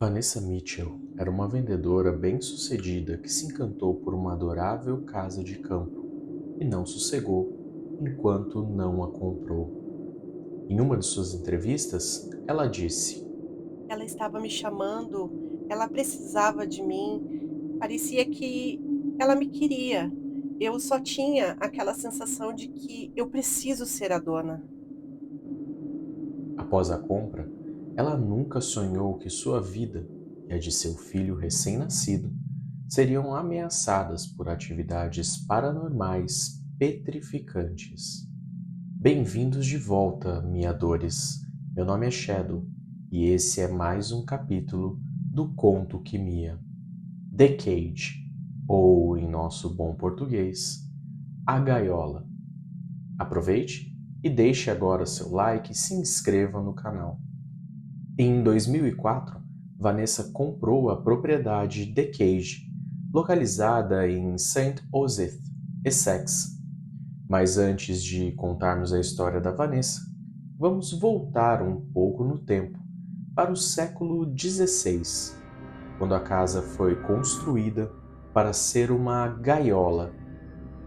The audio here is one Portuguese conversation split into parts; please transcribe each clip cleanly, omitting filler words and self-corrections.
Vanessa Mitchell era uma vendedora bem-sucedida que se encantou por uma adorável casa de campo e não sossegou enquanto não a comprou. Em uma de suas entrevistas, ela disse: Ela estava me chamando, ela precisava de mim, parecia que ela me queria. Eu só tinha aquela sensação de que eu preciso ser a dona. após a compra, ela nunca sonhou que sua vida e a de seu filho recém-nascido seriam ameaçadas por atividades paranormais petrificantes. Bem-vindos de volta, miadores. Meu nome é Shadow e esse é mais um capítulo do Conto que Mia. The Cage, ou em nosso bom português, A Gaiola. Aproveite e deixe agora seu like e se inscreva no canal. Em 2004, Vanessa comprou a propriedade The Cage, localizada em St. Osyth, Essex. Mas antes de contarmos a história da Vanessa, vamos voltar um pouco no tempo, para o século XVI, quando a casa foi construída para ser uma gaiola,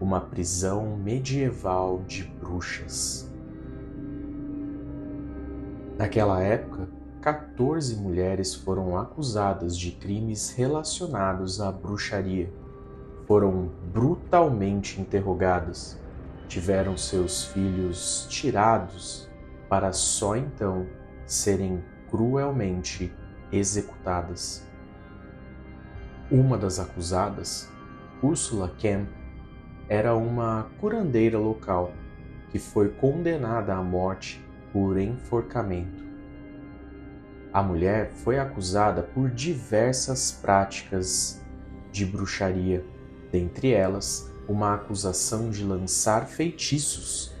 uma prisão medieval de bruxas. Naquela época, 14 mulheres foram acusadas de crimes relacionados à bruxaria. Foram brutalmente interrogadas, tiveram seus filhos tirados para só então serem cruelmente executadas. Uma das acusadas, Ursula Kemp, era uma curandeira local que foi condenada à morte por enforcamento. A mulher foi acusada por diversas práticas de bruxaria, dentre elas uma acusação de lançar feitiços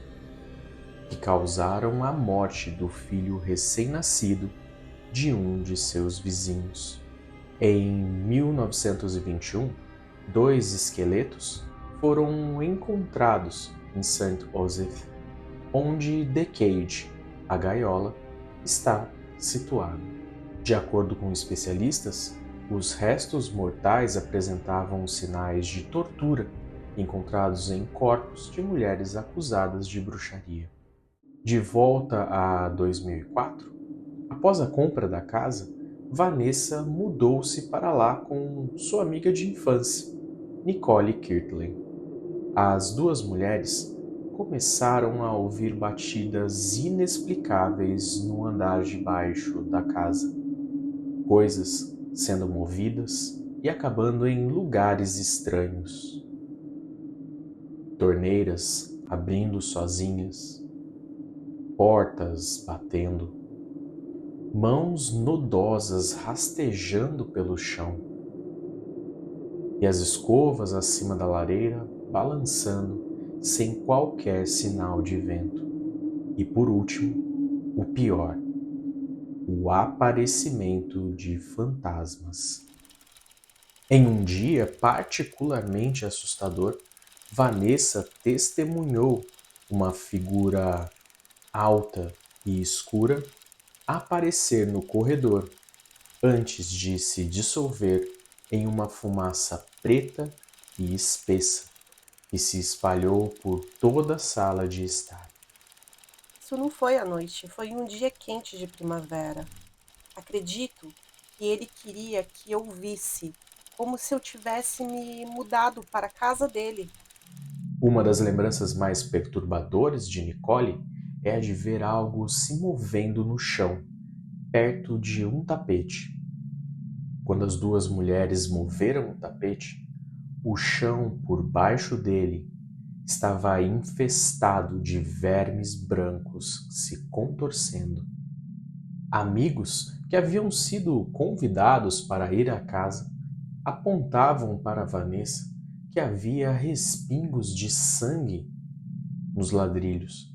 que causaram a morte do filho recém-nascido de um de seus vizinhos. Em 1921, dois esqueletos foram encontrados em St. Osyth, onde The Cage, a gaiola, está situado. De acordo com especialistas, os restos mortais apresentavam sinais de tortura encontrados em corpos de mulheres acusadas de bruxaria. De volta a 2004, após a compra da casa, Vanessa mudou-se para lá com sua amiga de infância, Nicole Kirtley. As duas mulheres começaram a ouvir batidas inexplicáveis no andar de baixo da casa, coisas sendo movidas e acabando em lugares estranhos. Torneiras abrindo sozinhas, portas batendo, mãos nodosas rastejando pelo chão e as escovas acima da lareira balançando sem qualquer sinal de vento. E por último, o pior, o aparecimento de fantasmas. Em um dia particularmente assustador, Vanessa testemunhou uma figura alta e escura aparecer no corredor antes de se dissolver em uma fumaça preta e espessa que se espalhou por toda a sala de estar. Isso não foi à noite, foi um dia quente de primavera. Acredito que ele queria que eu visse, como se eu tivesse me mudado para a casa dele. Uma das lembranças mais perturbadoras de Nicole é a de ver algo se movendo no chão, perto de um tapete. Quando as duas mulheres moveram o tapete, o chão por baixo dele estava infestado de vermes brancos se contorcendo. Amigos que haviam sido convidados para ir à casa apontavam para Vanessa que havia respingos de sangue nos ladrilhos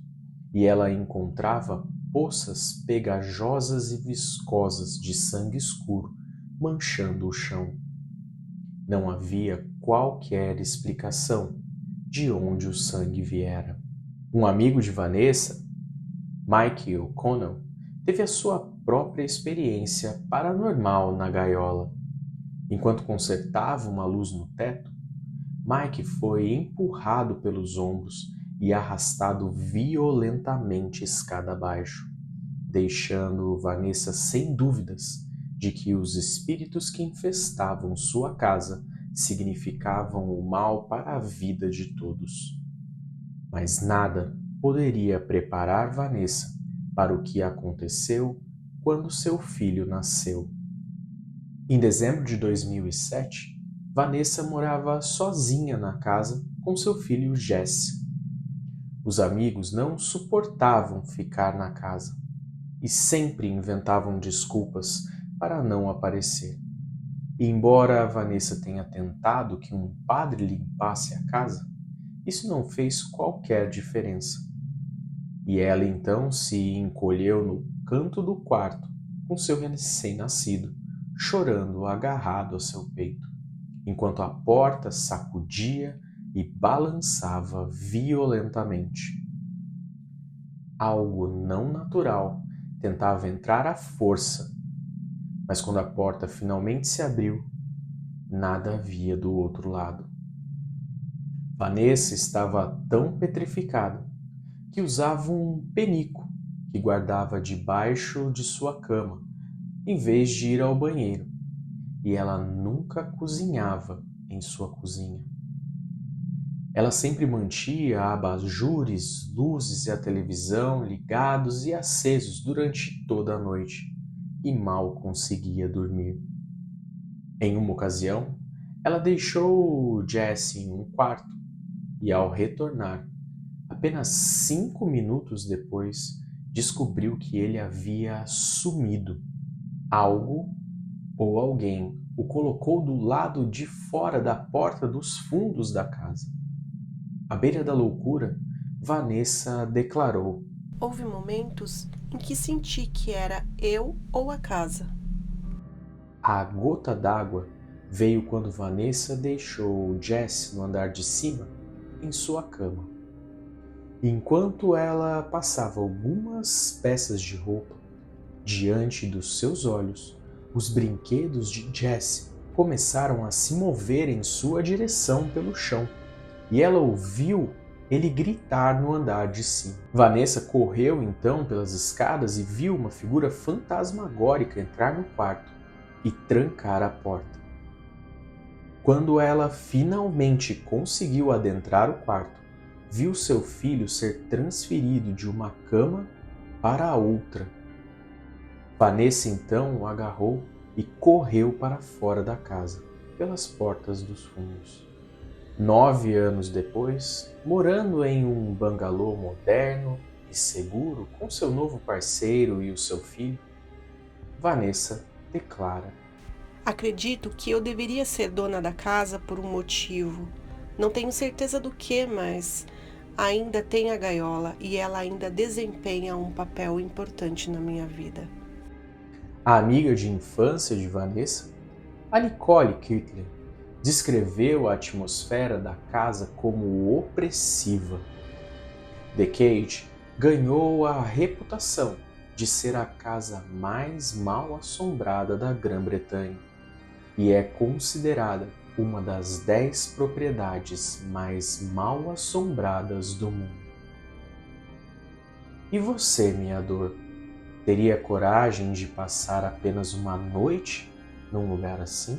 e ela encontrava poças pegajosas e viscosas de sangue escuro manchando o chão. Não havia qualquer explicação de onde o sangue viera. Um amigo de Vanessa, Mike O'Connell, teve a sua própria experiência paranormal na gaiola. Enquanto consertava uma luz no teto, Mike foi empurrado pelos ombros e arrastado violentamente escada abaixo, deixando Vanessa sem dúvidas de que os espíritos que infestavam sua casa significavam o mal para a vida de todos. Mas nada poderia preparar Vanessa para o que aconteceu quando seu filho nasceu. Em dezembro de 2007, Vanessa morava sozinha na casa com seu filho Jesse. Os amigos não suportavam ficar na casa e sempre inventavam desculpas para não aparecer. E embora Vanessa tenha tentado que um padre limpasse a casa, isso não fez qualquer diferença. E ela então se encolheu no canto do quarto com seu recém-nascido, chorando agarrado a seu peito, enquanto a porta sacudia e balançava violentamente. Algo não natural tentava entrar à força, mas quando a porta finalmente se abriu, nada havia do outro lado. Vanessa estava tão petrificada que usava um penico que guardava debaixo de sua cama, em vez de ir ao banheiro, e ela nunca cozinhava em sua cozinha. Ela sempre mantinha abajures, luzes e a televisão ligados e acesos durante toda a noite, e mal conseguia dormir. Em uma ocasião, ela deixou Jesse em um quarto e, ao retornar, apenas 5 minutos depois, descobriu que ele havia sumido. Algo ou alguém o colocou do lado de fora da porta dos fundos da casa. À beira da loucura, Vanessa declarou: Houve momentos em que senti que era eu ou a casa. A gota d'água veio quando Vanessa deixou Jesse no andar de cima, em sua cama. Enquanto ela passava algumas peças de roupa diante dos seus olhos, os brinquedos de Jesse começaram a se mover em sua direção pelo chão, e ela ouviu ele gritar no andar de cima. Vanessa correu então pelas escadas e viu uma figura fantasmagórica entrar no quarto e trancar a porta. Quando ela finalmente conseguiu adentrar o quarto, viu seu filho ser transferido de uma cama para a outra. Vanessa então o agarrou e correu para fora da casa, pelas portas dos fundos. 9 anos depois, morando em um bangalô moderno e seguro com seu novo parceiro e o seu filho, Vanessa declara: Acredito que eu deveria ser dona da casa por um motivo. Não tenho certeza do que, mas ainda tem a gaiola e ela ainda desempenha um papel importante na minha vida. A amiga de infância de Vanessa, a Nicole Kirtler, descreveu a atmosfera da casa como opressiva. The Cage ganhou a reputação de ser a casa mais mal assombrada da Grã-Bretanha e é considerada uma das 10 propriedades mais mal assombradas do mundo. E você, minha dor, teria coragem de passar apenas uma noite num lugar assim?